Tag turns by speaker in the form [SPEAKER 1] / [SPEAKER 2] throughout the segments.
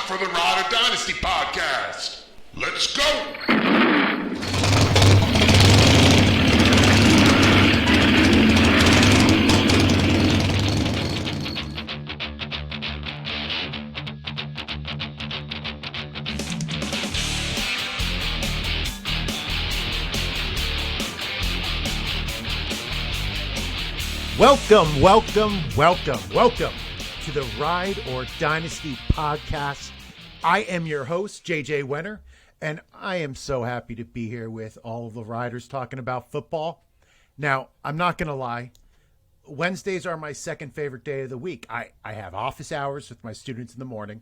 [SPEAKER 1] for the Rider Dynasty podcast. Let's go!
[SPEAKER 2] Welcome to the Ride or Dynasty podcast. I am your host, JJ Wenner, and I am so happy to be here with all of the riders talking about football. Now, I'm not going to lie. Wednesdays are my second favorite day of the week. I have office hours with my students in the morning,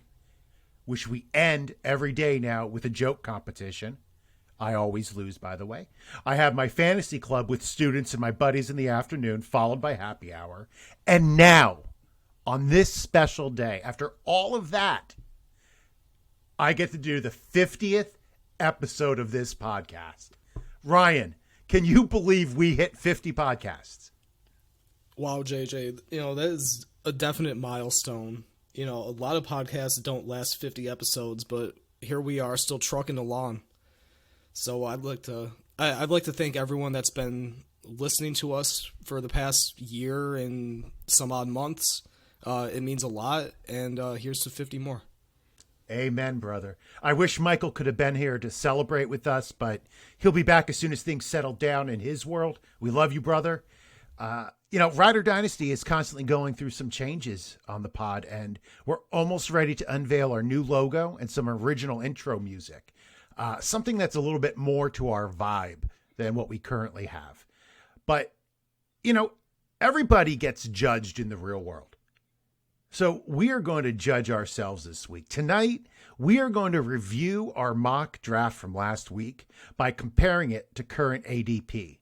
[SPEAKER 2] which we end every day now with a joke competition. I always lose, by the way. I have my fantasy club with students and my buddies in the afternoon, followed by happy hour. And now, on this special day, after all of that, I get to do the 50th episode of this podcast. Ryan, can you believe we hit 50 podcasts?
[SPEAKER 3] Wow, JJ, that is a definite milestone. A lot of podcasts don't last 50 episodes, but here we are still trucking along. So I'd like to thank everyone that's been listening to us for the past year and some odd months. It means a lot, and here's to 50 more.
[SPEAKER 2] Amen, brother. I wish Michael could have been here to celebrate with us, but he'll be back as soon as things settle down in his world. We love you, brother. Rider Dynasty is constantly going through some changes on the pod, and we're almost ready to unveil our new logo and some original intro music. Something that's a little bit more to our vibe than what we currently have. But, everybody gets judged in the real world. So we are going to judge ourselves this week. Tonight, we are going to review our mock draft from last week by comparing it to current ADP.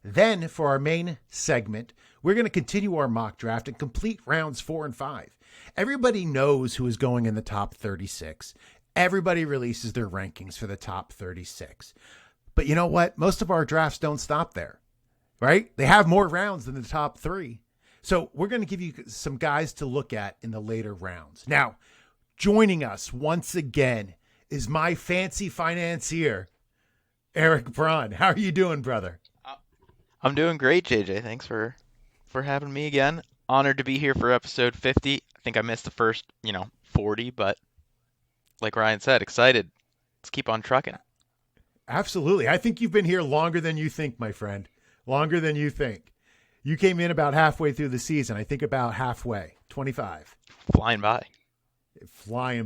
[SPEAKER 2] Then, for our main segment, we're going to continue our mock draft and complete rounds 4 and 5. Everybody knows who is going in the top 36. Everybody releases their rankings for the top 36. But you know what? Most of our drafts don't stop there, right? They have more rounds than the top 3. So we're going to give you some guys to look at in the later rounds. Now, joining us once again is my fancy financier, Eric Braun. How are you doing, brother?
[SPEAKER 4] I'm doing great, JJ. Thanks for having me again. Honored to be here for episode 50. I think I missed the first, 40, but like Ryan said, excited. Let's keep on trucking.
[SPEAKER 2] Absolutely. I think you've been here longer than you think, my friend. Longer than you think. You came in about halfway through the season. I think about halfway, 25.
[SPEAKER 4] Flying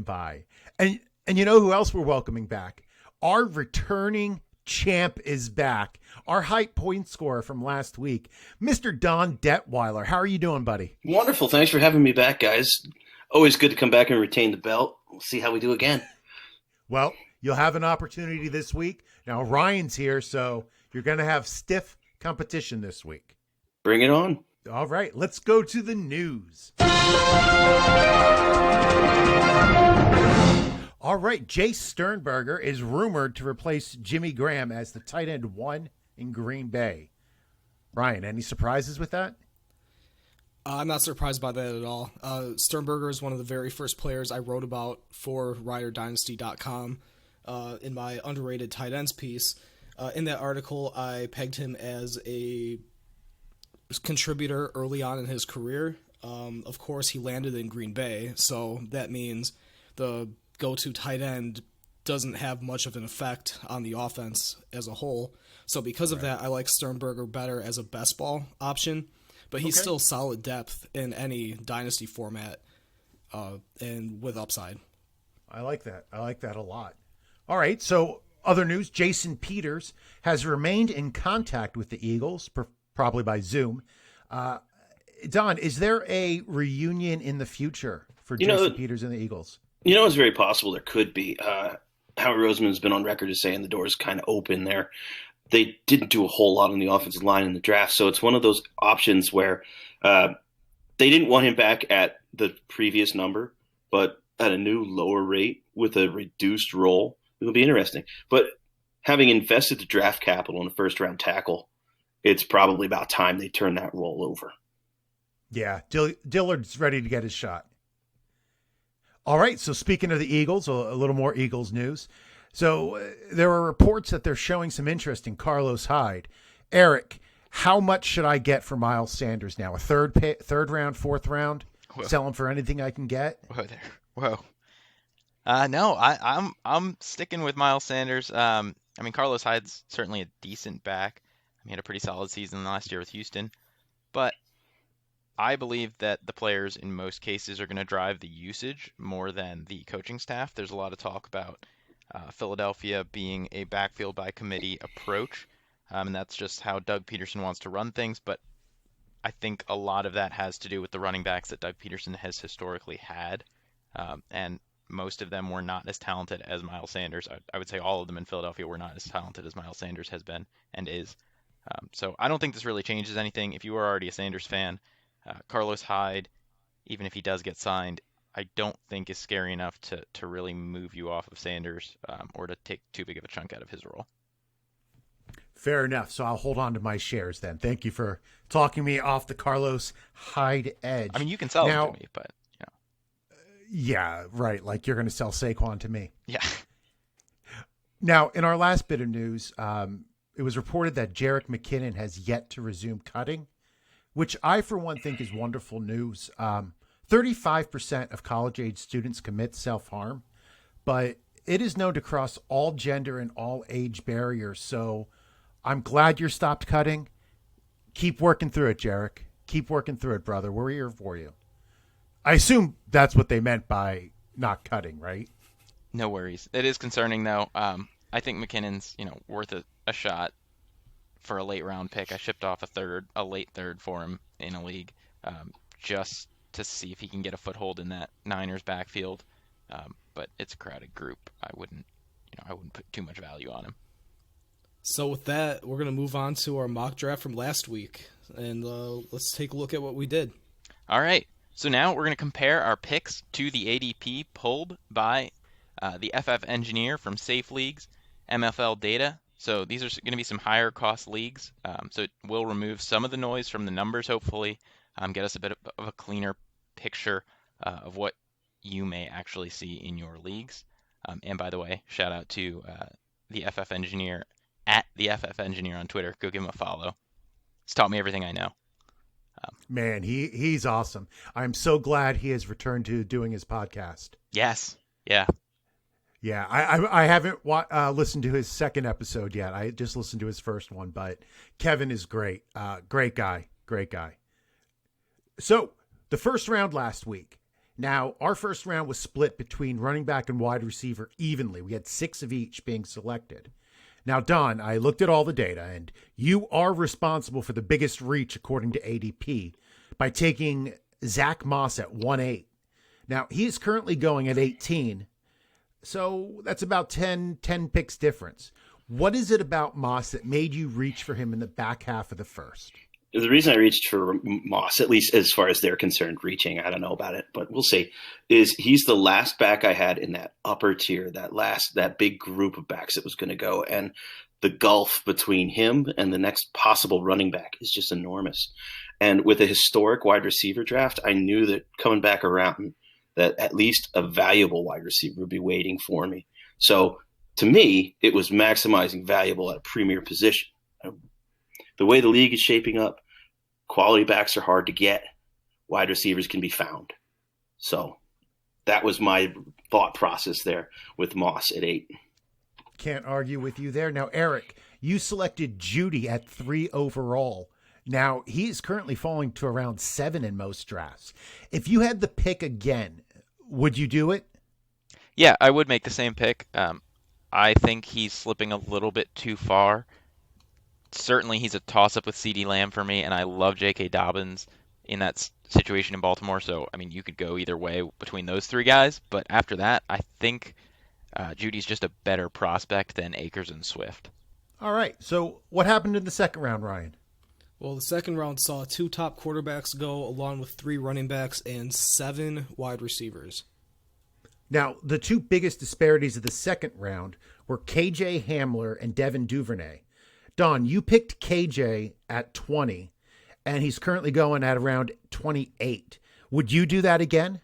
[SPEAKER 4] by.
[SPEAKER 2] And you know who else we're welcoming back? Our returning champ is back. Our Hyde point scorer from last week, Mr. Don Detweiler. How are you doing, buddy?
[SPEAKER 5] Wonderful. Thanks for having me back, guys. Always good to come back and retain the belt. We'll see how we do again.
[SPEAKER 2] Well, you'll have an opportunity this week. Now, Ryan's here, so you're going to have stiff competition this week.
[SPEAKER 5] Bring it on.
[SPEAKER 2] All right, let's go to the news. All right, Jace Sternberger is rumored to replace Jimmy Graham as the tight end 1 in Green Bay. Ryan, any surprises with that?
[SPEAKER 3] I'm not surprised by that at all. Sternberger is one of the very first players I wrote about for RiderDynasty.com in my underrated tight ends piece. In that article, I pegged him as a contributor early on in his career. Of course, he landed in Green Bay, so that means the go-to tight end doesn't have much of an effect on the offense as a whole. So because of that, I like Sternberger better as a best ball option. But he's still solid depth in any dynasty format and with upside.
[SPEAKER 2] I like that. I like that a lot. All right, so other news, Jason Peters has remained in contact with the Eagles, probably by Zoom. Don, is there a reunion in the future for Jason Peters and the Eagles?
[SPEAKER 5] It's very possible there could be. Howard Roseman's been on record as saying the door is kind of open there. They didn't do a whole lot on the offensive line in the draft, so it's one of those options where they didn't want him back at the previous number, but at a new lower rate with a reduced role. It'll be interesting. But having invested the draft capital in a first-round tackle, it's probably about time they turn that role over.
[SPEAKER 2] Yeah, Dillard's ready to get his shot. All right. So speaking of the Eagles, a little more Eagles news. So there are reports that they're showing some interest in Carlos Hyde. Eric, how much should I get for Miles Sanders now? A third round, fourth round?
[SPEAKER 4] Whoa.
[SPEAKER 2] Sell him for anything I can get?
[SPEAKER 4] Whoa there. Whoa. No, I'm sticking with Miles Sanders. I mean, Carlos Hyde's certainly a decent back. He had a pretty solid season last year with Houston, but I believe that the players in most cases are going to drive the usage more than the coaching staff. There's a lot of talk about Philadelphia being a backfield by committee approach, and that's just how Doug Peterson wants to run things. But I think a lot of that has to do with the running backs that Doug Peterson has historically had, and most of them were not as talented as Miles Sanders. I would say all of them in Philadelphia were not as talented as Miles Sanders has been and is. So I don't think this really changes anything. If you are already a Sanders fan, Carlos Hyde, even if he does get signed, I don't think is scary enough to really move you off of Sanders or to take too big of a chunk out of his role.
[SPEAKER 2] Fair enough. So I'll hold on to my shares then. Thank you for talking me off the Carlos Hyde edge.
[SPEAKER 4] I mean, you can sell them to me, but
[SPEAKER 2] yeah, right. Like you're going to sell Saquon to me.
[SPEAKER 4] Yeah.
[SPEAKER 2] Now, in our last bit of news, it was reported that Jerick McKinnon has yet to resume cutting, which I, for one, think is wonderful news. 35% of college-age students commit self-harm, but it is known to cross all gender and all age barriers. So I'm glad you're stopped cutting. Keep working through it, Jerick. Keep working through it, brother. We're here for you. I assume that's what they meant by not cutting, right?
[SPEAKER 4] No worries. It is concerning, though. I think McKinnon's, worth a shot for a late round pick. I shipped off a late third for him in a league, just to see if he can get a foothold in that Niners backfield. But it's a crowded group. I wouldn't put too much value on him.
[SPEAKER 3] So with that, we're going to move on to our mock draft from last week, and let's take a look at what we did.
[SPEAKER 4] All right. So now we're going to compare our picks to the ADP pulled by the FF Engineer from Safe Leagues, MFL Data. So these are going to be some higher cost leagues. So it will remove some of the noise from the numbers, hopefully, get us a bit of a cleaner picture of what you may actually see in your leagues. And by the way, shout out to the FF Engineer at the FF Engineer on Twitter. Go give him a follow. He's taught me everything I know.
[SPEAKER 2] Man, he's awesome. I'm so glad he has returned to doing his podcast.
[SPEAKER 4] Yes. Yeah.
[SPEAKER 2] Yeah, I haven't listened to his second episode yet. I just listened to his first one, but Kevin is great. Great guy. So the first round last week. Now, our first round was split between running back and wide receiver evenly. We had 6 of each being selected. Now, Don, I looked at all the data, and you are responsible for the biggest reach according to ADP by taking Zach Moss at 1-8. Now, he is currently going at 18, so that's about 10 picks difference. What is it about Moss that made you reach for him in the back half of the first?
[SPEAKER 5] The reason I reached for Moss, at least as far as they're concerned, reaching, I don't know about it, but we'll see, is he's the last back I had in that upper tier, that big group of backs that was going to go. And the gulf between him and the next possible running back is just enormous. And with a historic wide receiver draft, I knew that coming back around that at least a valuable wide receiver would be waiting for me. So to me, it was maximizing valuable at a premier position. The way the league is shaping up, quality backs are hard to get. Wide receivers can be found. So that was my thought process there with Moss at 8.
[SPEAKER 2] Can't argue with you there. Now, Eric, you selected Judy at 3 overall. Now, he's currently falling to around 7 in most drafts. If you had the pick again, would you do it?
[SPEAKER 4] Yeah, I would make the same pick. I think he's slipping a little bit too far. Certainly, he's a toss-up with CeeDee Lamb for me, and I love J.K. Dobbins in that situation in Baltimore. So, I mean, you could go either way between those 3 guys. But after that, I think Judy's just a better prospect than Akers and Swift.
[SPEAKER 2] All right. So what happened in the second round, Ryan?
[SPEAKER 3] Well, the second round saw 2 top quarterbacks go, along with 3 running backs and 7 wide receivers.
[SPEAKER 2] Now, the 2 biggest disparities of the second round were KJ Hamler and Devin Duvernay. Don, you picked KJ at 20, and he's currently going at around 28. Would you do that again?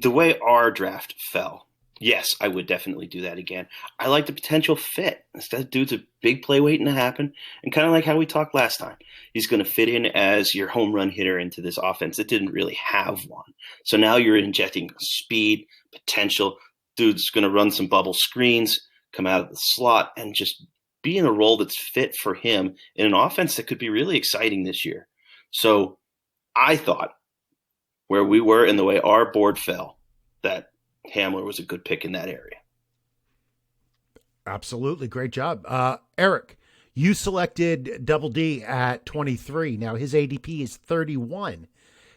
[SPEAKER 5] the way our draft fell, yes, I would definitely do that again. I like the potential fit. That dude's a big play waiting to happen. And kind of like how we talked last time, he's going to fit in as your home run hitter into this offense that didn't really have one. So now you're injecting speed, potential. Dude's going to run some bubble screens, come out of the slot, and just be in a role that's fit for him in an offense that could be really exciting this year. So I thought where we were and the way our board fell, that Hamler was a good pick in that area.
[SPEAKER 2] Absolutely. Great job. Eric, you selected Double D at 23. Now his ADP is 31.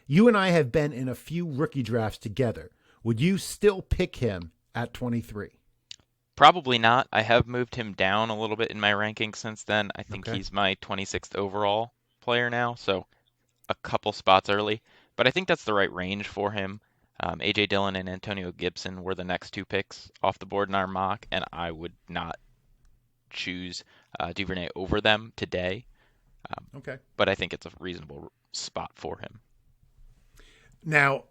[SPEAKER 2] You and I have been in a few rookie drafts together. Would you still pick him at 23?
[SPEAKER 4] Probably not. I have moved him down a little bit in my rankings since then. I think
[SPEAKER 2] Okay.
[SPEAKER 4] he's my 26th overall player now, so a couple spots early. But I think that's the right range for him. A.J. Dillon and Antonio Gibson were the next two picks off the board in our mock, and I would not choose Duvernay over them today.
[SPEAKER 2] Okay.
[SPEAKER 4] But I think it's a reasonable spot for him.
[SPEAKER 2] Now,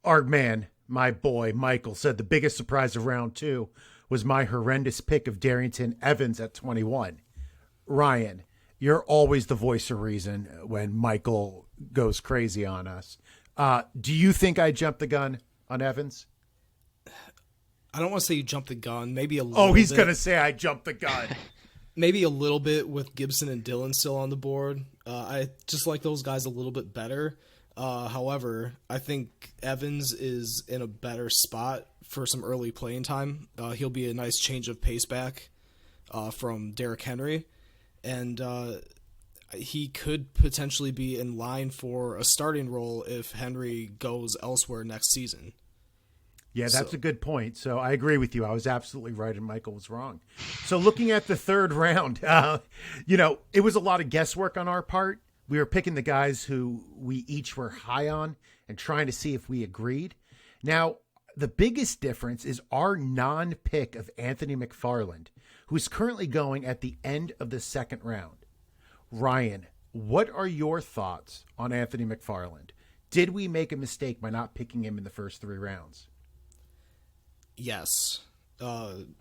[SPEAKER 2] our man, my boy, Michael, said the biggest surprise of round 2 was my horrendous pick of Darington Evans at 21. Ryan, you're always the voice of reason when Michael goes crazy on us. Do you think I jumped the gun on Evans?
[SPEAKER 3] I don't want to say you jumped the gun. Maybe a little
[SPEAKER 2] Oh, he's
[SPEAKER 3] bit.
[SPEAKER 2] going to say I jumped the gun.
[SPEAKER 3] Maybe a little bit with Gibson and Dillon still on the board. I just like those guys a little bit better. However, I think Evans is in a better spot for some early playing time. He'll be a nice change of pace back from Derrick Henry. And he could potentially be in line for a starting role if Henry goes elsewhere next season.
[SPEAKER 2] Yeah, that's a good point. So I agree with you. I was absolutely right and Michael was wrong. So looking at the third round, it was a lot of guesswork on our part. We were picking the guys who we each were high on and trying to see if we agreed. Now, the biggest difference is our non-pick of Anthony McFarland, who is currently going at the end of the second round. Ryan, what are your thoughts on Anthony McFarland? Did we make a mistake by not picking him in the first 3 rounds?
[SPEAKER 3] Yes.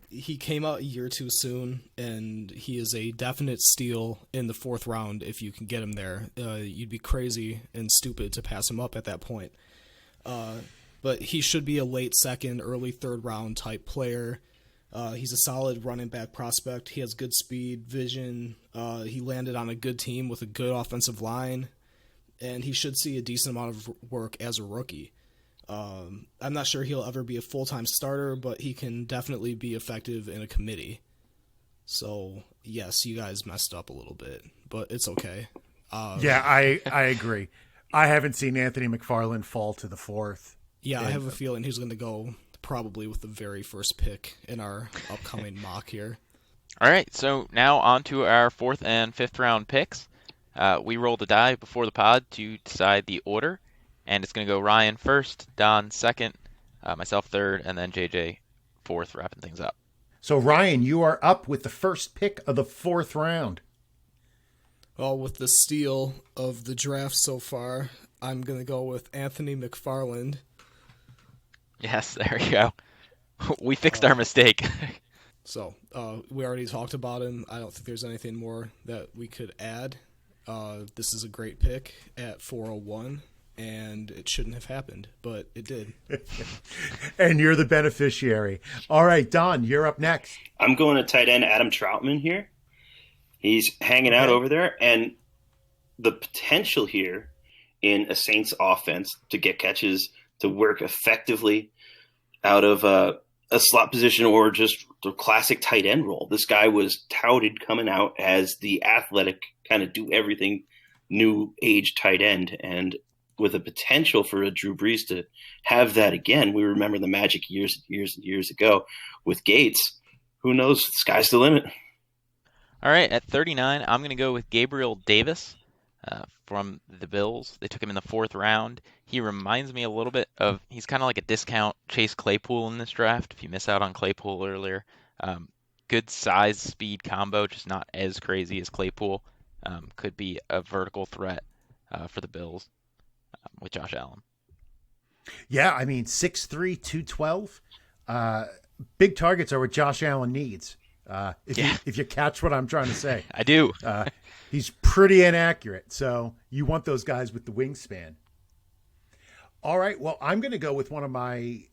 [SPEAKER 3] He came out a year too soon, and he is a definite steal in the 4th round if you can get him there. You'd be crazy and stupid to pass him up at that point. But he should be a late 2nd, early 3rd round type player. He's a solid running back prospect. He has good speed, vision. He landed on a good team with a good offensive line, and he should see a decent amount of work as a rookie. I'm not sure he'll ever be a full-time starter, but he can definitely be effective in a committee. So, yes, you guys messed up a little bit, but it's okay.
[SPEAKER 2] Yeah, I agree. I haven't seen Anthony McFarland fall to the 4th.
[SPEAKER 3] Yeah, I have a feeling he's going to go probably with the very first pick in our upcoming mock here.
[SPEAKER 4] All right, so now on to our 4th and 5th round picks. We rolled a die before the pod to decide the order, and it's going to go Ryan first, Don 2nd, myself 3rd, and then JJ 4th, wrapping things up.
[SPEAKER 2] So, Ryan, you are up with the first pick of the 4th round.
[SPEAKER 3] Well, with the steal of the draft so far, I'm going to go with Anthony McFarland.
[SPEAKER 4] Yes, there you go. We fixed our mistake.
[SPEAKER 3] So, we already talked about him. I don't think there's anything more that we could add. This is a great pick at 401, and it shouldn't have happened, but it did.
[SPEAKER 2] And you're the beneficiary. All right, Don, you're up next.
[SPEAKER 5] I'm going to tight end Adam Troutman here. He's hanging out over there, and the potential here in a Saints offense to get catches, to work effectively out of a slot position or just the classic tight end role. This guy was touted coming out as the athletic, kind of do everything, new age tight end, and with a potential for a Drew Brees to have that again. We remember the magic years ago with Gates. Who knows? The sky's the limit.
[SPEAKER 4] All right, at 39, I'm going to go with Gabriel Davis from the Bills. They took him in the 4th round. He reminds me a little bit of, he's kind of like a discount Chase Claypool in this draft, if you miss out on Claypool earlier. Good size, speed combo, just not as crazy as Claypool. Could be a vertical threat for the Bills with Josh Allen.
[SPEAKER 2] Yeah, I mean, 6'3", 212. Big targets are what Josh Allen needs. If you catch what I'm trying to say.
[SPEAKER 4] I do.
[SPEAKER 2] He's pretty inaccurate, so you want those guys with the wingspan. All right, well, I'm going to go with one of my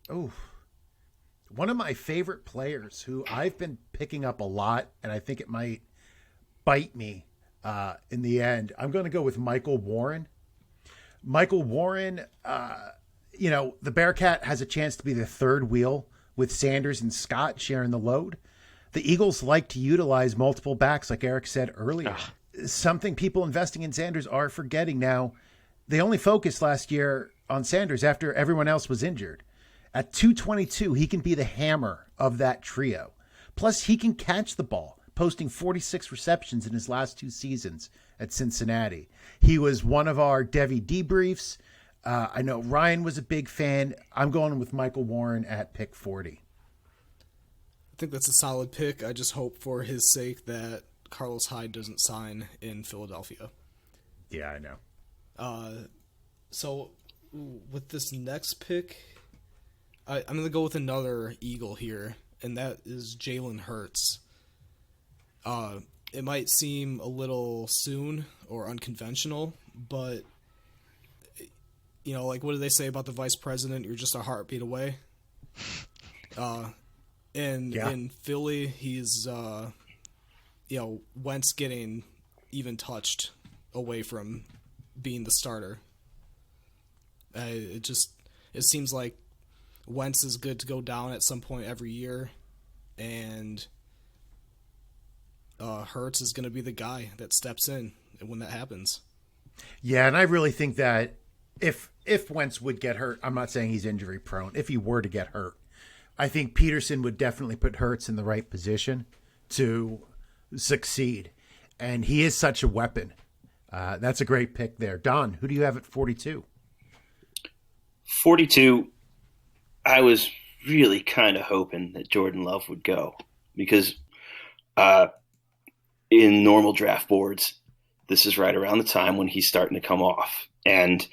[SPEAKER 2] favorite players who I've been picking up a lot, and I think it might bite me in the end. I'm going to go with Michael Warren. Michael Warren, the Bearcat has a chance to be the third wheel with Sanders and Scott sharing the load. The Eagles like to utilize multiple backs, like Eric said earlier. Something people investing in Sanders are forgetting now. They only focused last year on Sanders after everyone else was injured. At 222, he can be the hammer of that trio. Plus, he can catch the ball, posting 46 receptions in his last 2 seasons at Cincinnati. He was one of our Devy debriefs. I know Ryan was a big fan. I'm going with Michael Warren at pick 40.
[SPEAKER 3] I think that's a solid pick. I just hope for his sake that Carlos Hyde doesn't sign in Philadelphia.
[SPEAKER 2] Yeah, I know.
[SPEAKER 3] So with this next pick, I'm going to go with another Eagle here, and that is Jalen Hurts. It might seem a little soon or unconventional, but, what do they say about the vice president? You're just a heartbeat away. In Philly, he's, Wentz getting even touched away from being the starter. It seems like Wentz is good to go down at some point every year, and Hurts is going to be the guy that steps in when that happens.
[SPEAKER 2] Yeah, and I really think that if Wentz would get hurt, I'm not saying he's injury prone. If he were to get hurt, I think Peterson would definitely put Hurts in the right position to succeed, and he is such a weapon. That's a great pick there. Don, who do you have at 42?
[SPEAKER 5] 42, I was really kind of hoping that Jordan Love would go because in normal draft boards, this is right around the time when he's starting to come off. And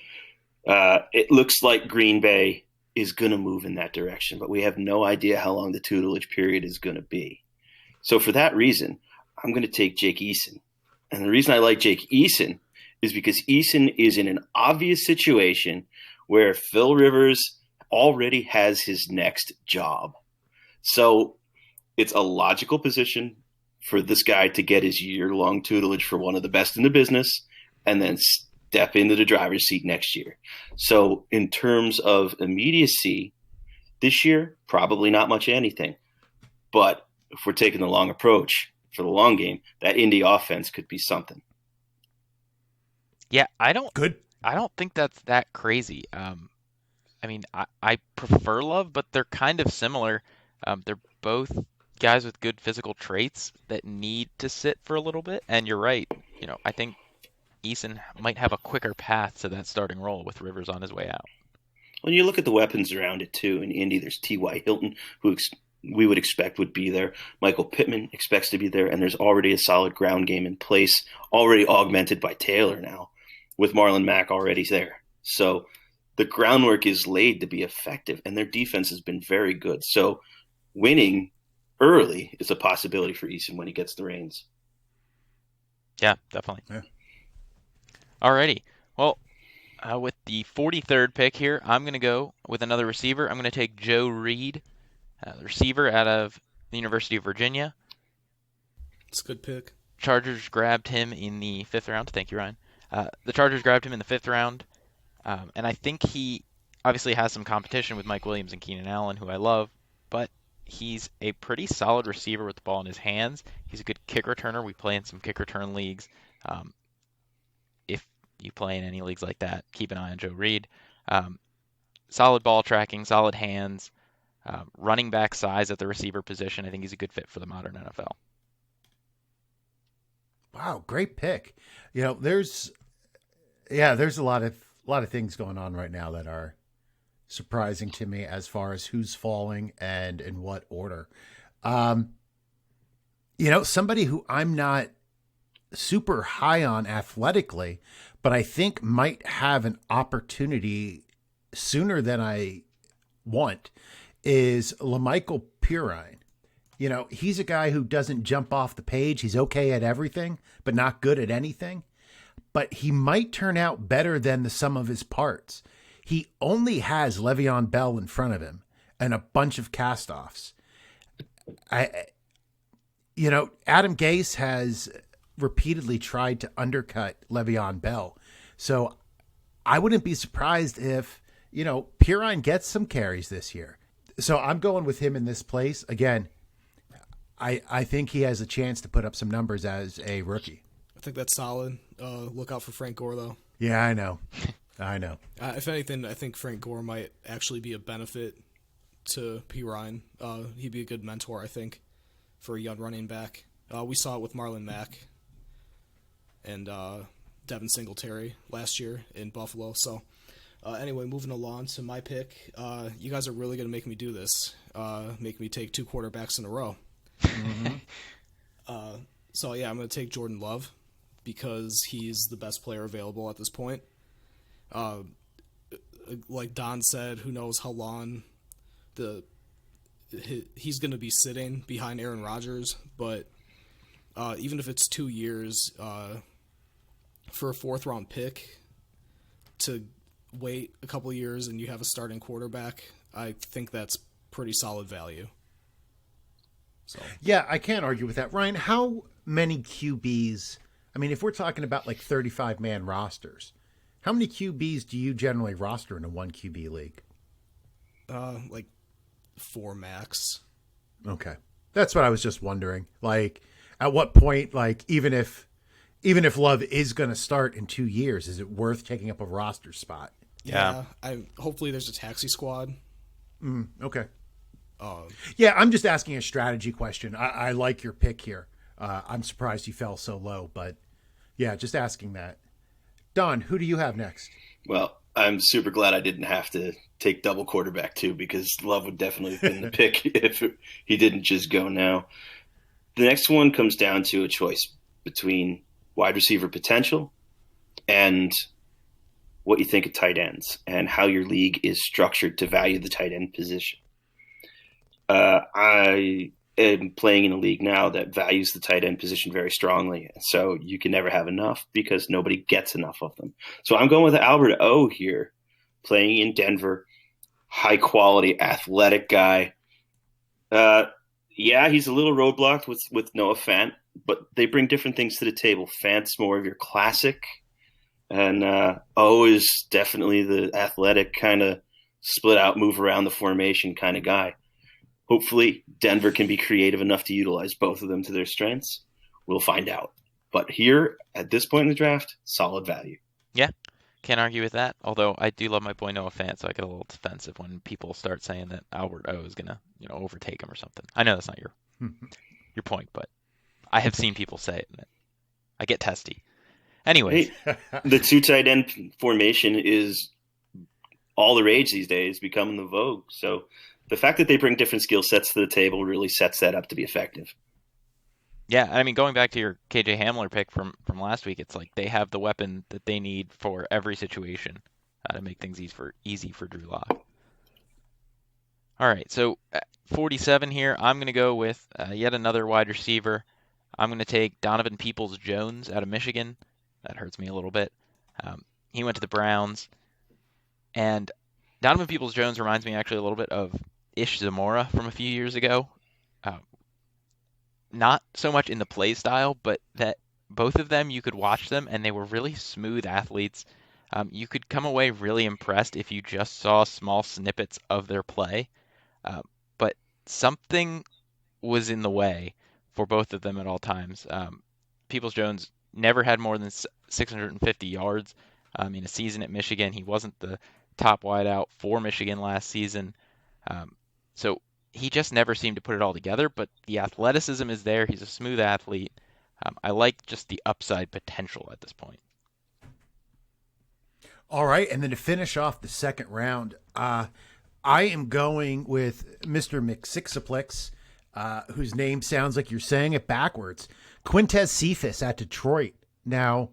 [SPEAKER 5] it looks like Green Bay is going to move in that direction, but we have no idea how long the tutelage period is going to be. So for that reason, I'm going to take Jake Eason. And the reason I like Jake Eason is because Eason is in an obvious situation where Phil Rivers already has his next job. So it's a logical position for this guy to get his year-long tutelage for one of the best in the business and then step into the driver's seat next year. So in terms of immediacy, this year, probably not much anything. But if we're taking the long approach for the long game, that Indy offense could be something.
[SPEAKER 4] Yeah, I don't think that's that crazy. I prefer Love, but they're kind of similar. They're both guys with good physical traits that need to sit for a little bit. And you're right. I think Eason might have a quicker path to that starting role with Rivers on his way out.
[SPEAKER 5] When you look at the weapons around it, too, in Indy, there's T.Y. Hilton, who we would expect would be there. Michael Pittman expects to be there, and there's already a solid ground game in place, already augmented by Taylor now, with Marlon Mack already there. So the groundwork is laid to be effective, and their defense has been very good. So winning early is a possibility for Eason when he gets the reins.
[SPEAKER 4] Yeah, definitely.
[SPEAKER 2] Yeah.
[SPEAKER 4] Alrighty. Well, with the 43rd pick here, I'm going to go with another receiver. I'm going to take Joe Reed, the receiver out of the University of Virginia.
[SPEAKER 3] It's a good pick.
[SPEAKER 4] Chargers grabbed him in the 5th round. Thank you, Ryan. The Chargers grabbed him in the 5th round, and I think he obviously has some competition with Mike Williams and Keenan Allen, who I love, but he's a pretty solid receiver with the ball in his hands. He's a good kick returner. We play in some kick return leagues. If you play in any leagues like that, keep an eye on Joe Reed. Solid ball tracking, solid hands, running back size at the receiver position. I think he's a good fit for the modern NFL.
[SPEAKER 2] Wow, great pick. There's a lot of things going on right now that are surprising to me as far as who's falling and in what order. Somebody who I'm not super high on athletically, but I think might have an opportunity sooner than I want is LaMichael Perry. You know, he's a guy who doesn't jump off the page. He's okay at everything, but not good at anything. But he might turn out better than the sum of his parts. He only has Le'Veon Bell in front of him and a bunch of cast-offs. Adam Gase has repeatedly tried to undercut Le'Veon Bell. So I wouldn't be surprised if, Perine gets some carries this year. So I'm going with him in this place. Again, I think he has a chance to put up some numbers as a rookie.
[SPEAKER 3] I think that's solid. Look out for Frank Gore, though.
[SPEAKER 2] Yeah, I know.
[SPEAKER 3] If anything, I think Frank Gore might actually be a benefit to P. Ryan. He'd be a good mentor, I think, for a young running back. We saw it with Marlon Mack and Devin Singletary last year in Buffalo. So, anyway, moving along to my pick. You guys are really going to make me do this. Make me take 2 quarterbacks in a row. Mm-hmm. I'm going to take Jordan Love because he's the best player available at this point. Like Don said, who knows how long he's going to be sitting behind Aaron Rodgers, but even if it's 2 years, for a 4th-round pick to wait a couple years and you have a starting quarterback, I think that's pretty solid value. So
[SPEAKER 2] yeah, I can't argue with that. Ryan, how many QBs, if we're talking about like 35-man rosters, how many QBs do you generally roster in a 1 QB league?
[SPEAKER 3] Like 4 max.
[SPEAKER 2] Okay. That's what I was just wondering. Like, at what point, like, even if Love is going to start in 2 years, is it worth taking up a roster spot?
[SPEAKER 3] Yeah. Hopefully there's a taxi squad.
[SPEAKER 2] Okay. Yeah, I'm just asking a strategy question. I like your pick here. I'm surprised you fell so low, but yeah, just asking that. Don, who do you have next?
[SPEAKER 5] Well, I'm super glad I didn't have to take double quarterback too, because Love would definitely have been the pick if he didn't just go now. The next one comes down to a choice between wide receiver potential and what you think of tight ends and how your league is structured to value the tight end position. I am playing in a league now that values the tight end position very strongly. So you can never have enough because nobody gets enough of them. So I'm going with Albert O here, playing in Denver, high quality, athletic guy. Yeah, he's a little roadblocked with Noah Fant, but they bring different things to the table. Fant's more of your classic, and O is definitely the athletic kind of split out, move around the formation kind of guy. Hopefully, Denver can be creative enough to utilize both of them to their strengths. We'll find out. But here, at this point in the draft, solid value.
[SPEAKER 4] Yeah, can't argue with that. Although I do love my boy Noah Fant, so I get a little defensive when people start saying that Albert O is gonna, overtake him or something. I know that's not your point, but I have seen people say it, and I get testy. Anyways,
[SPEAKER 5] hey, the 2 tight end formation is all the rage these days, becoming the vogue. So the fact that they bring different skill sets to the table really sets that up to be effective.
[SPEAKER 4] Yeah, going back to your KJ Hamler pick from last week, it's like they have the weapon that they need for every situation to make things easy for Drew Lock. All right, so 47 here, I'm going to go with yet another wide receiver. I'm going to take Donovan Peoples-Jones out of Michigan. That hurts me a little bit. He went to the Browns, and Donovan Peoples-Jones reminds me actually a little bit of Ish Zamora from a few years ago. Not so much in the play style, but that both of them, you could watch them, and they were really smooth athletes. You could come away really impressed if you just saw small snippets of their play. But something was in the way for both of them at all times. Peoples-Jones never had more than 650 yards in a season at Michigan. He wasn't the top wideout for Michigan last season. So he just never seemed to put it all together, but the athleticism is there. He's a smooth athlete. I like just the upside potential at this point.
[SPEAKER 2] All right, and then to finish off the second round, I am going with Mr. McSixaplex, whose name sounds like you're saying it backwards. Quintez Cephas at Detroit. Now,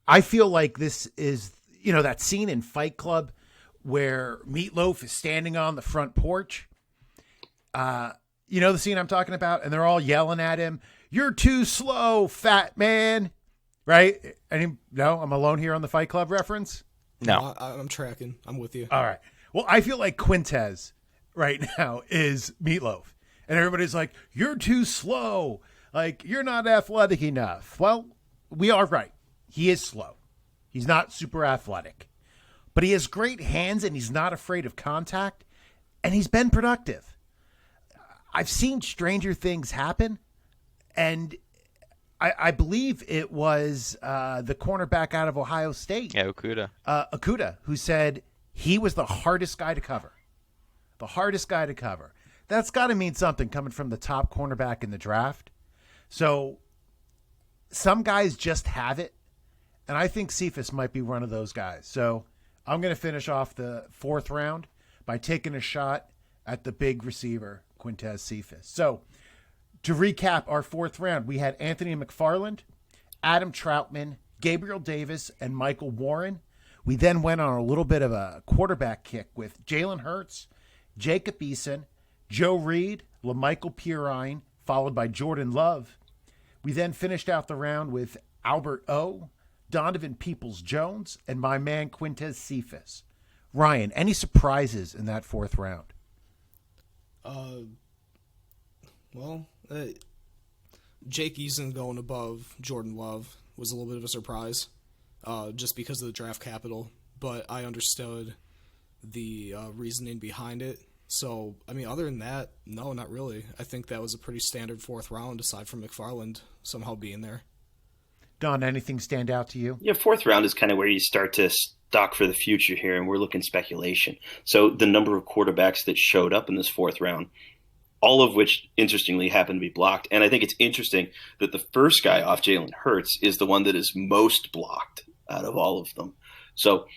[SPEAKER 2] I feel like this is, that scene in Fight Club where Meatloaf is standing on the front porch. You know the scene I'm talking about? And they're all yelling at him, "You're too slow, fat man." Right? No, I'm alone here on the Fight Club reference?
[SPEAKER 4] No.
[SPEAKER 3] I'm tracking. I'm with you.
[SPEAKER 2] All right. Well, I feel like Quintez right now is Meatloaf. And everybody's like, "You're too slow. Like, you're not athletic enough." Well, we are right. He is slow. He's not super athletic. But he has great hands, and he's not afraid of contact. And he's been productive. I've seen stranger things happen. And I believe it was the cornerback out of Ohio State.
[SPEAKER 4] Yeah, Okuda.
[SPEAKER 2] Okuda, who said he was the hardest guy to cover. The hardest guy to cover. That's got to mean something coming from the top cornerback in the draft. So some guys just have it, and I think Cephas might be one of those guys. So I'm going to finish off the 4th round by taking a shot at the big receiver, Quintez Cephas. So to recap our 4th round, we had Anthony McFarland, Adam Troutman, Gabriel Davis, and Michael Warren. We then went on a little bit of a quarterback kick with Jalen Hurts, Jacob Eason, Joe Reed, LaMichael Perry, followed by Jordan Love. We then finished out the round with Albert O., Donovan Peoples-Jones, and my man Quintez Cephas. Ryan, any surprises in that 4th round?
[SPEAKER 3] Jake Eason going above Jordan Love was a little bit of a surprise, just because of the draft capital. But I understood the reasoning behind it. So, I mean, other than that, no, not really. I think that was a pretty standard 4th round, aside from McFarland somehow being there.
[SPEAKER 2] Don, anything stand out to you?
[SPEAKER 5] Yeah, 4th round is kind of where you start to stock for the future here, and we're looking speculation. So the number of quarterbacks that showed up in this 4th round, all of which, interestingly, happened to be blocked. And I think it's interesting that the first guy off Jalen Hurts is the one that is most blocked out of all of them. So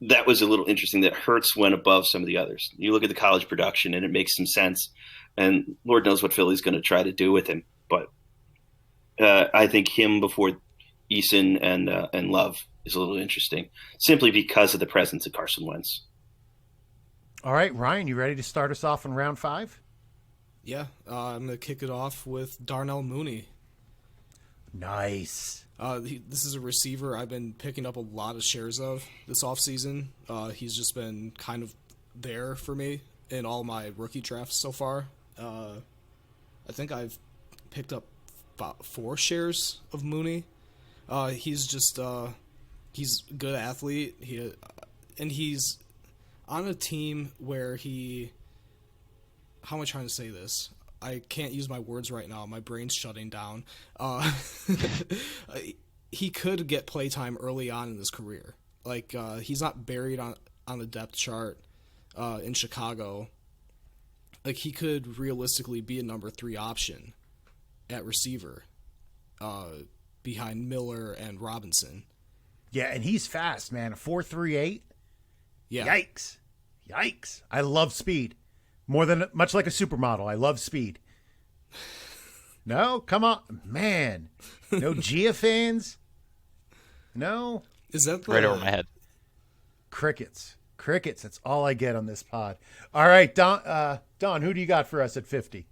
[SPEAKER 5] that was a little interesting that Hurts went above some of the others. You look at the college production, and it makes some sense. And Lord knows what Philly's going to try to do with him. But I think him before Eason and Love is a little interesting, simply because of the presence of Carson Wentz.
[SPEAKER 2] All right, Ryan, you ready to start us off in round 5?
[SPEAKER 3] Yeah, I'm going to kick it off with Darnell Mooney.
[SPEAKER 2] Nice.
[SPEAKER 3] This is a receiver I've been picking up a lot of shares of this offseason. He's just been kind of there for me in all my rookie drafts so far. I think I've picked up about 4 shares of Mooney. He's just he's a good athlete. And he's on a team where how am I trying to say this? I can't use my words right now. My brain's shutting down. He could get playtime early on in his career. Like, he's not buried on the depth chart in Chicago. Like, he could realistically be a number 3 option at receiver behind Miller and Robinson.
[SPEAKER 2] Yeah, and he's fast, man. A 4.38.
[SPEAKER 3] Yeah.
[SPEAKER 2] Yikes. I love speed. Much like a supermodel, I love speed. No, come on, man. No Gia fans? No.
[SPEAKER 3] Is that
[SPEAKER 4] Right over my head.
[SPEAKER 2] Crickets. That's all I get on this pod. All right, Don, who do you got for us at 50?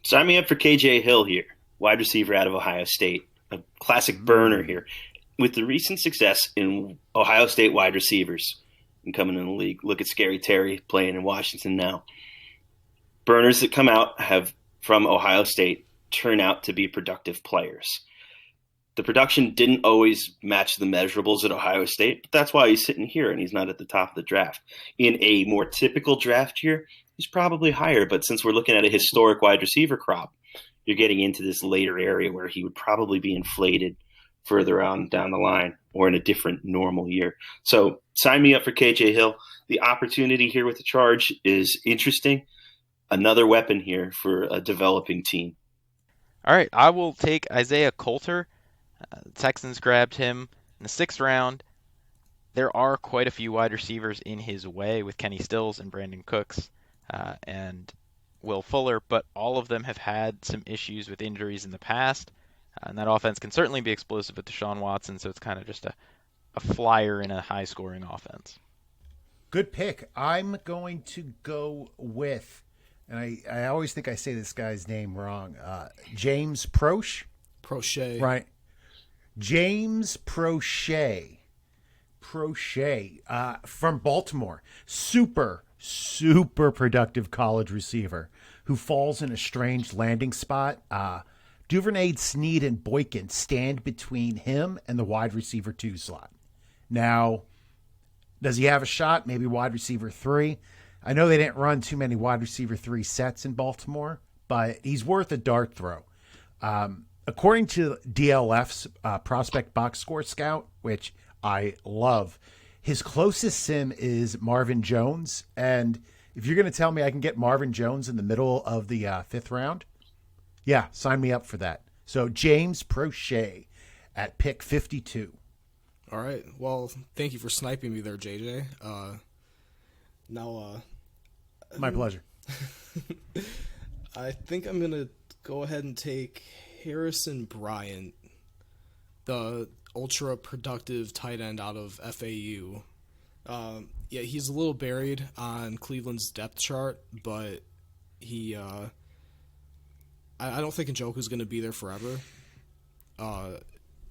[SPEAKER 5] Sign me up for KJ Hill here, wide receiver out of Ohio State, a classic burner here. With the recent success in Ohio State wide receivers and coming in the league, look at Scary Terry playing in Washington now. Burners that come out from Ohio State turn out to be productive players. The production didn't always match the measurables at Ohio State, but that's why he's sitting here and he's not at the top of the draft. In a more typical draft year, he's probably higher, but since we're looking at a historic wide receiver crop, you're getting into this later area where he would probably be inflated further on down the line or in a different normal year. So sign me up for KJ Hill. The opportunity here with the Charge is interesting. Another weapon here for a developing team.
[SPEAKER 4] All right, I will take Isaiah Coulter. The Texans grabbed him in the 6th round. There are quite a few wide receivers in his way with Kenny Stills and Brandon Cooks and Will Fuller, but all of them have had some issues with injuries in the past. And that offense can certainly be explosive with Deshaun Watson, so it's kind of just a flyer in a high-scoring offense.
[SPEAKER 2] Good pick. I'm going to go with, and I always think I say this guy's name wrong, James Proche.
[SPEAKER 3] Prochet.
[SPEAKER 2] Right. James Prochet. From Baltimore. Super productive college receiver who falls in a strange landing spot. Duvernay, Snead, and Boykin stand between him and the wide receiver 2 slot. Now, does he have a shot? Maybe wide receiver 3. I know they didn't run too many wide receiver 3 sets in Baltimore, but he's worth a dart throw. According to DLF's prospect box score scout, which I love, his closest sim is Marvin Jones. And if you're going to tell me I can get Marvin Jones in the middle of the 5th round, yeah, sign me up for that. So James Prochet at pick 52.
[SPEAKER 3] All right. Well, thank you for sniping me there, JJ. Now,
[SPEAKER 2] My pleasure.
[SPEAKER 3] I think I'm going to go ahead and take Harrison Bryant, the ultra productive tight end out of FAU. Yeah, he's a little buried on Cleveland's depth chart, but he, I don't think Njoku's going to be there forever.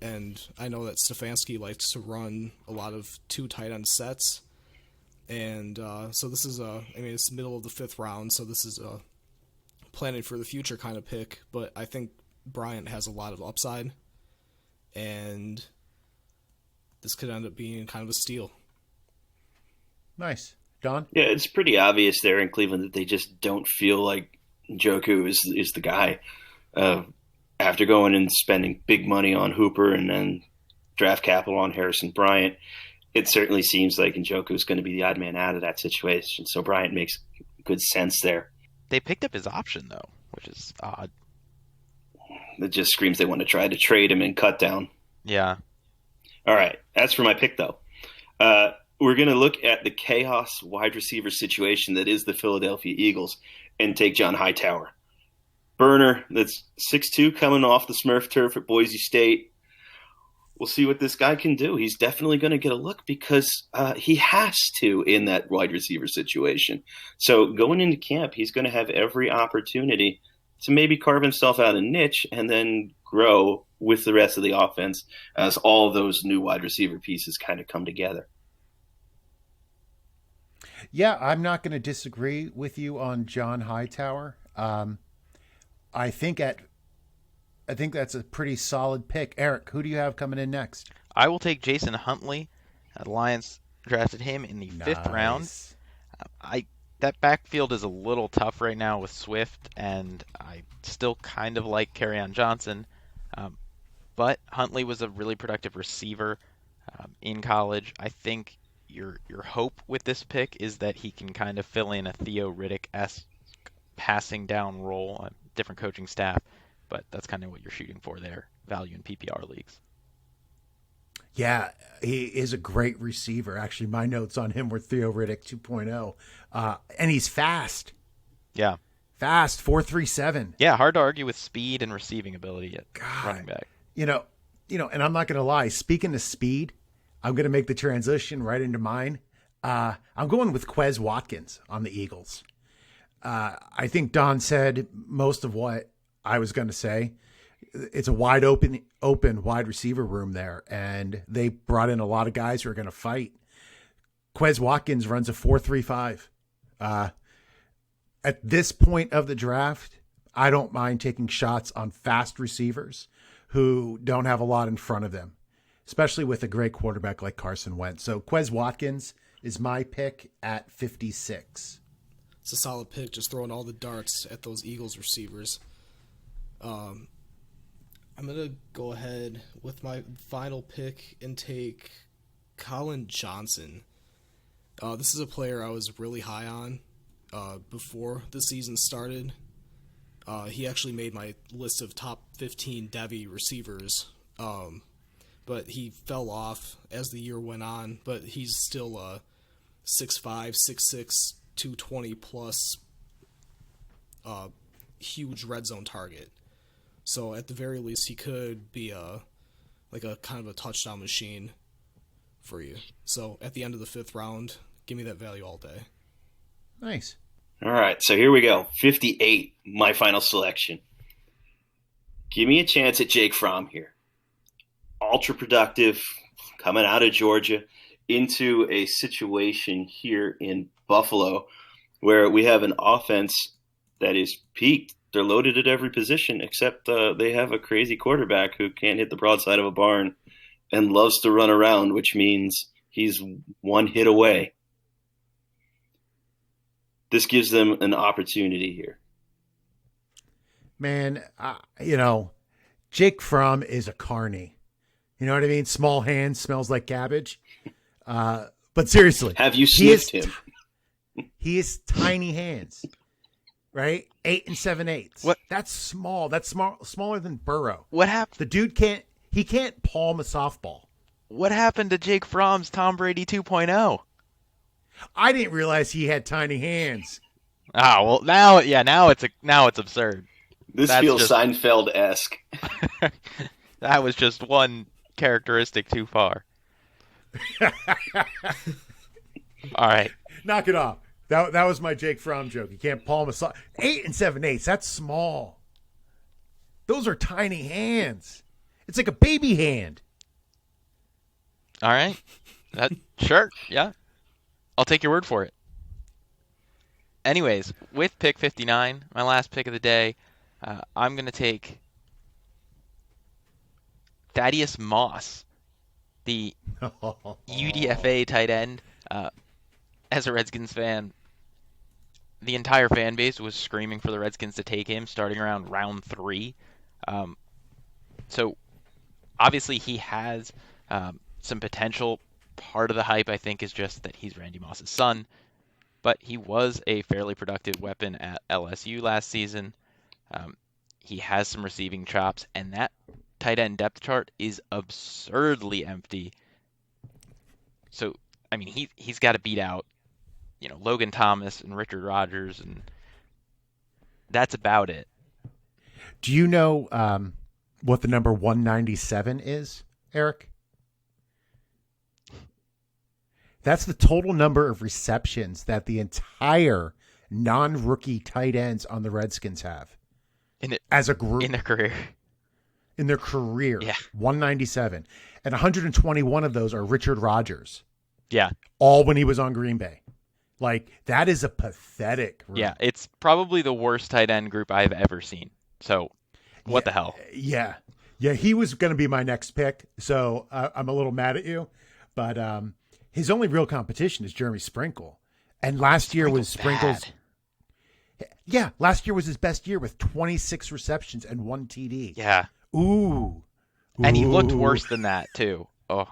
[SPEAKER 3] And I know that Stefanski likes to run a lot of 2 tight end sets. And so this is it's middle of the 5th round, so this is a planning for the future kind of pick. But I think Bryant has a lot of upside, and this could end up being kind of a steal.
[SPEAKER 2] Nice. Don?
[SPEAKER 5] Yeah, it's pretty obvious there in Cleveland that they just don't feel like Njoku is the guy. After going and spending big money on Hooper and then draft capital on Harrison Bryant, it certainly seems like Njoku is going to be the odd man out of that situation. So Bryant makes good sense there.
[SPEAKER 4] They picked up his option, though, which is odd.
[SPEAKER 5] It just screams they want to try to trade him and cut down.
[SPEAKER 4] Yeah.
[SPEAKER 5] All right. As for my pick, though, we're going to look at the chaos wide receiver situation that is the Philadelphia Eagles and take John Hightower. Burner, that's 6'2", coming off the Smurf turf at Boise State. We'll see what this guy can do. He's definitely going to get a look because he has to in that wide receiver situation. So going into camp, he's going to have every opportunity to maybe carve himself out a niche and then grow with the rest of the offense as all those new wide receiver pieces kind of come together.
[SPEAKER 2] Yeah, I'm not going to disagree with you on John Hightower. I think that's a pretty solid pick. Eric, who do you have coming in next?
[SPEAKER 4] I will take Jason Huntley. The Lions drafted him in the 5th round. That backfield is a little tough right now with Swift, and I still kind of like Kerryon Johnson. But Huntley was a really productive receiver in college. I think your hope with this pick is that he can kind of fill in a Theo Riddick-esque passing down role, a different coaching staff, but that's kind of what you're shooting for there, value in PPR leagues.
[SPEAKER 2] Yeah, he is a great receiver. Actually, my notes on him were Theo Riddick 2.0. And he's fast.
[SPEAKER 4] Yeah.
[SPEAKER 2] Fast, 4.37.
[SPEAKER 4] Yeah, hard to argue with speed and receiving ability at running back.
[SPEAKER 2] You know, and I'm not going to lie. Speaking of speed, I'm going to make the transition right into mine. I'm going with Quez Watkins on the Eagles. I think Don said most of what I was going to say. It's a wide open wide receiver room there, and they brought in a lot of guys who are going to fight. Quez Watkins runs a 4.35. At this point of the draft, I don't mind taking shots on fast receivers who don't have a lot in front of them, especially with a great quarterback like Carson Wentz. So Quez Watkins is my pick at 56.
[SPEAKER 3] It's a solid pick, just throwing all the darts at those Eagles receivers. I'm going to go ahead with my final pick and take Colin Johnson. This is a player I was really high on before the season started. He actually made my list of top 15 Devy receivers, but he fell off as the year went on, but he's still a 6'5", 6'6", 220 plus huge red zone target. So at the very least, he could be a kind of a touchdown machine for you. So at the end of the 5th round, Give me that value all day.
[SPEAKER 2] Nice.
[SPEAKER 5] All right, so here we go. 58, my final selection. Give me a chance at Jake Fromm here. Ultra productive, coming out of Georgia into a situation here in Buffalo where we have an offense that is peaked. They're loaded at every position except they have a crazy quarterback who can't hit the broadside of a barn and loves to run around, which means he's one hit away. This gives them an opportunity here.
[SPEAKER 2] Man, Jake Fromm is a carny. You know what I mean? Small hands, smells like cabbage. But seriously.
[SPEAKER 5] Have you sniffed him?
[SPEAKER 2] He has tiny hands, right? 8 7/8.
[SPEAKER 4] What?
[SPEAKER 2] That's small. That's smaller than Burrow.
[SPEAKER 4] What happened?
[SPEAKER 2] The dude can't palm a softball.
[SPEAKER 4] What happened to Jake Fromm's Tom Brady 2.0?
[SPEAKER 2] I didn't realize he had tiny hands.
[SPEAKER 4] Ah, well now it's absurd.
[SPEAKER 5] This
[SPEAKER 4] That's
[SPEAKER 5] feels
[SPEAKER 4] just-
[SPEAKER 5] Seinfeld-esque.
[SPEAKER 4] That was just one characteristic too far. All right.
[SPEAKER 2] Knock it off. That was my Jake Fromm joke. He can't palm a softball. 8 7/8. That's small. Those are tiny hands. It's like a baby hand.
[SPEAKER 4] All right. Sure. Yeah. I'll take your word for it. Anyways, with pick 59, my last pick of the day, I'm going to take Thaddeus Moss, the UDFA tight end. As a Redskins fan, the entire fan base was screaming for the Redskins to take him starting around round 3. So obviously he has some potential. Part of the hype, I think, is just that he's Randy Moss's son, but he was a fairly productive weapon at LSU last season. He has some receiving chops, and that tight end depth chart is absurdly empty. So, I mean, he's got to beat out, Logan Thomas and Richard Rodgers, and that's about it.
[SPEAKER 2] Do you know what the number 197 is, Eric? That's the total number of receptions that the entire non-rookie tight ends on the Redskins have as a group
[SPEAKER 4] In their career.
[SPEAKER 2] In their career,
[SPEAKER 4] Yeah.
[SPEAKER 2] 197, and 121 of those are Richard Rodgers.
[SPEAKER 4] Yeah.
[SPEAKER 2] All when he was on Green Bay. Like, that is a pathetic room.
[SPEAKER 4] Yeah, it's probably the worst tight end group I've ever seen. So, what the hell?
[SPEAKER 2] Yeah. Yeah, he was going to be my next pick, so I'm a little mad at you. But his only real competition is Jeremy Sprinkle. And last year was Sprinkle's...
[SPEAKER 4] Bad.
[SPEAKER 2] Yeah, last year was his best year with 26 receptions and 1 TD.
[SPEAKER 4] Yeah.
[SPEAKER 2] Ooh.
[SPEAKER 4] And he looked
[SPEAKER 2] Ooh.
[SPEAKER 4] worse than that, too. Oh,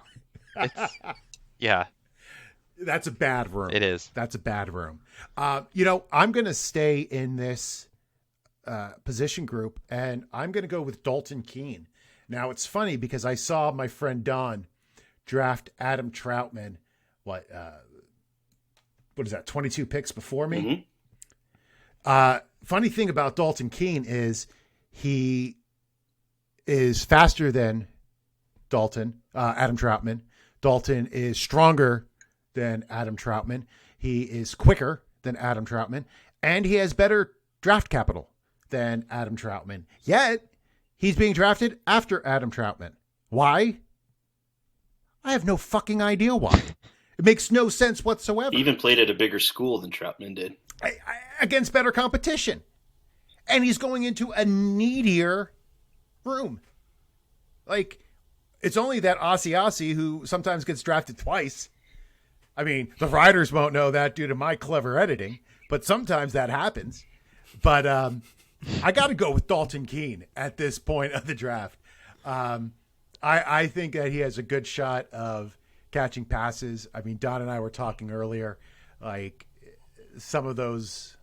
[SPEAKER 4] yeah,
[SPEAKER 2] That's a bad room.
[SPEAKER 4] it is.
[SPEAKER 2] That's a bad room. I'm going to stay in this position group, and I'm going to go with Dalton Keene. Now, it's funny because I saw my friend Don draft Adam Troutman, what is that, 22 picks before me?
[SPEAKER 5] Mm-hmm.
[SPEAKER 2] Funny thing about Dalton Keene is he is faster than Adam Troutman. Dalton is stronger than Adam Troutman. He is quicker than Adam Troutman, and he has better draft capital than Adam Troutman. Yet, he's being drafted after Adam Troutman. Why? I have no fucking idea why. It makes no sense whatsoever.
[SPEAKER 5] He even played at a bigger school than Troutman did.
[SPEAKER 2] Against better competition. And he's going into a needier room. Like, it's only that Aussie who sometimes gets drafted twice. I mean, the writers won't know that due to my clever editing, but sometimes that happens. But I got to go with Dalton Keene at this point of the draft. I think that he has a good shot of catching passes. I mean, Don and I were talking earlier, like some of those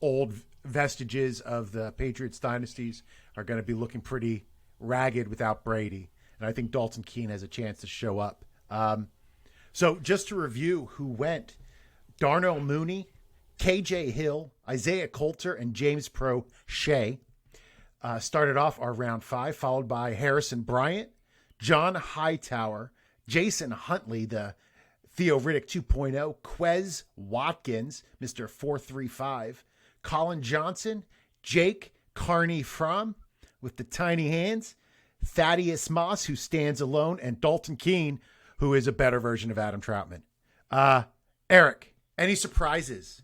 [SPEAKER 2] old vestiges of the Patriots dynasties are going to be looking pretty ragged without Brady. And I think Dalton Keene has a chance to show up. So just to review who went, Darnell Mooney, KJ Hill, Isaiah Coulter, and James Prochet started off our round 5, followed by Harrison Bryant, John Hightower, Jason Huntley, the Theo Riddick 2.0, Quez Watkins, Mr. 435, Colin Johnson, Jake Carney Fromm with the tiny hands, Thaddeus Moss, who stands alone, and Dalton Keene, who is a better version of Adam Troutman. Eric, any surprises?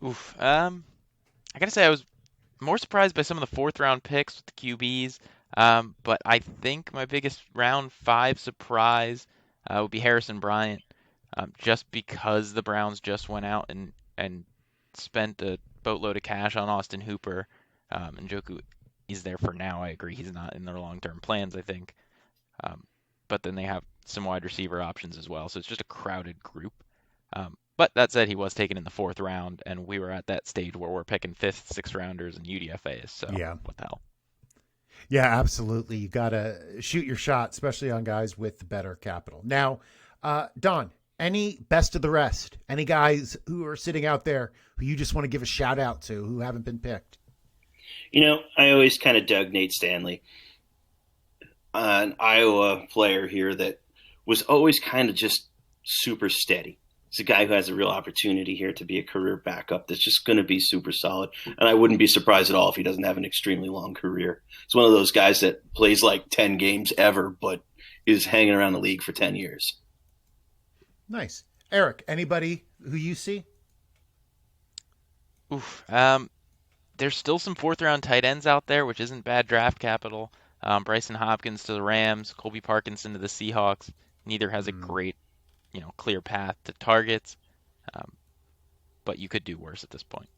[SPEAKER 4] Oof. I gotta say I was more surprised by some of the fourth round picks with the QBs. But I think my biggest round 5 surprise would be Harrison Bryant, just because the Browns just went out and spent a boatload of cash on Austin Hooper. And Njoku is there for now. I agree he's not in their long-term plans, I think. But then they have some wide receiver options as well, so it's just a crowded group. But that said, he was taken in the 4th round, and we were at that stage where we're picking 5th, 6th rounders and UDFAs. So
[SPEAKER 2] yeah.
[SPEAKER 4] What the hell?
[SPEAKER 2] Yeah, absolutely. You got to shoot your shot, especially on guys with better capital. Now, Don, any best of the rest? Any guys who are sitting out there who you just want to give a shout out to who haven't been picked?
[SPEAKER 5] I always kind of dug Nate Stanley, an Iowa player here that was always kind of just super steady. He's a guy who has a real opportunity here to be a career backup that's just going to be super solid. And I wouldn't be surprised at all if he doesn't have an extremely long career. It's one of those guys that plays like 10 games ever, but is hanging around the league for 10 years.
[SPEAKER 2] Nice. Eric, anybody who you see?
[SPEAKER 4] Oof. There's still some 4th round tight ends out there, which isn't bad draft capital. Bryson Hopkins to the Rams, Colby Parkinson to the Seahawks. Neither has a great, clear path to targets, but you could do worse at this point.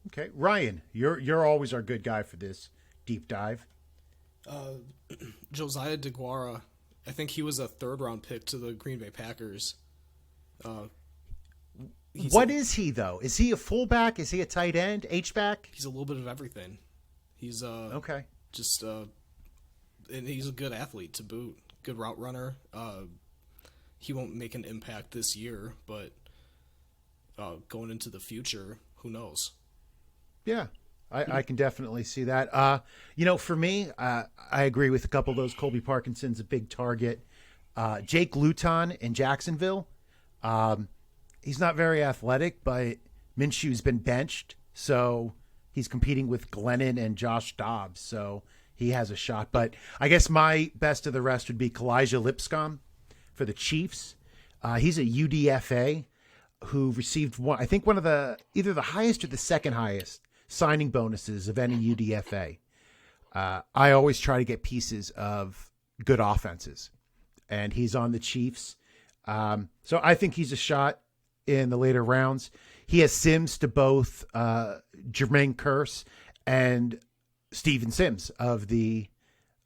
[SPEAKER 2] Okay, Ryan, you're always our good guy for this deep dive.
[SPEAKER 3] Josiah DeGuara, I think he was a 3rd round pick to the Green Bay Packers.
[SPEAKER 2] What is he though? Is he a fullback? Is he a tight end? H-back?
[SPEAKER 3] He's a little bit of everything. He's
[SPEAKER 2] okay.
[SPEAKER 3] Just and he's a good athlete to boot. Good route runner. He won't make an impact this year, but going into the future, who knows? Yeah,
[SPEAKER 2] I can definitely see that. For me, I agree with a couple of those. Colby Parkinson's a big target. Jake Luton in Jacksonville. He's not very athletic, but Minshew's been benched, so he's competing with Glennon and Josh Dobbs, so he has a shot. But I guess my best of the rest would be Kalijah Lipscomb for the Chiefs. He's a UDFA who received one of the either the highest or the second highest signing bonuses of any UDFA. I always try to get pieces of good offenses, and he's on the Chiefs. So I think he's a shot in the later rounds. He has Sims to both Jermaine Kearse and Steven Sims of the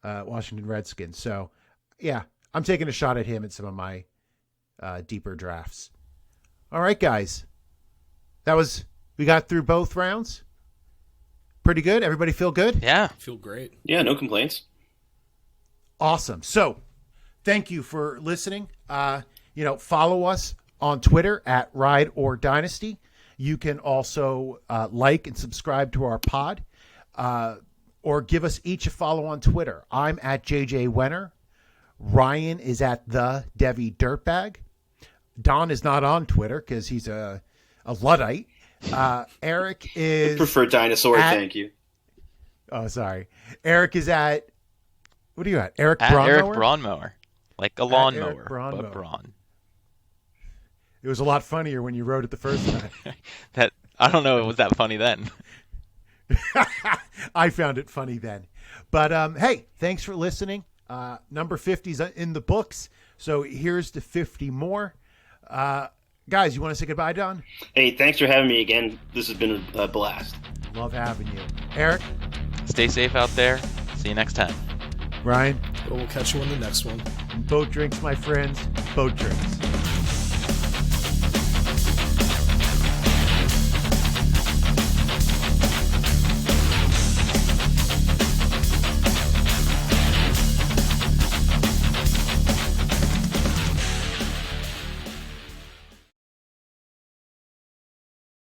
[SPEAKER 2] Washington Redskins. So, yeah, I'm taking a shot at him in some of my deeper drafts. All right, guys. We got through both rounds. Pretty good. Everybody feel good?
[SPEAKER 4] Yeah.
[SPEAKER 3] Feel great.
[SPEAKER 5] Yeah, no complaints.
[SPEAKER 2] Awesome. So, thank you for listening. Follow us on Twitter at Ride or Dynasty. You can also like and subscribe to our pod, or give us each a follow on Twitter. I'm at JJ Wenner. Ryan is at the Devi Dirtbag. Don is not on Twitter because he's a Luddite. Eric is...
[SPEAKER 5] I prefer dinosaur, thank you.
[SPEAKER 2] Oh, sorry. Eric is at... What are you at?
[SPEAKER 4] At
[SPEAKER 2] Braunmower?
[SPEAKER 4] Eric Braunmower. Like a lawnmower,
[SPEAKER 2] Braunmower.
[SPEAKER 4] but brawn.
[SPEAKER 2] It was a lot funnier when you wrote it the first time.
[SPEAKER 4] I don't know, was that funny then?
[SPEAKER 2] I found it funny then. But hey, thanks for listening. Number 50's in the books. So here's the 50 more. Guys, you want to say goodbye, Don?
[SPEAKER 5] Hey, thanks for having me again. This has been a blast.
[SPEAKER 2] Love having you. Eric?
[SPEAKER 4] Stay safe out there. See you next time.
[SPEAKER 2] Ryan?
[SPEAKER 3] We'll catch you on the next one.
[SPEAKER 2] Boat drinks, my friends. Boat drinks.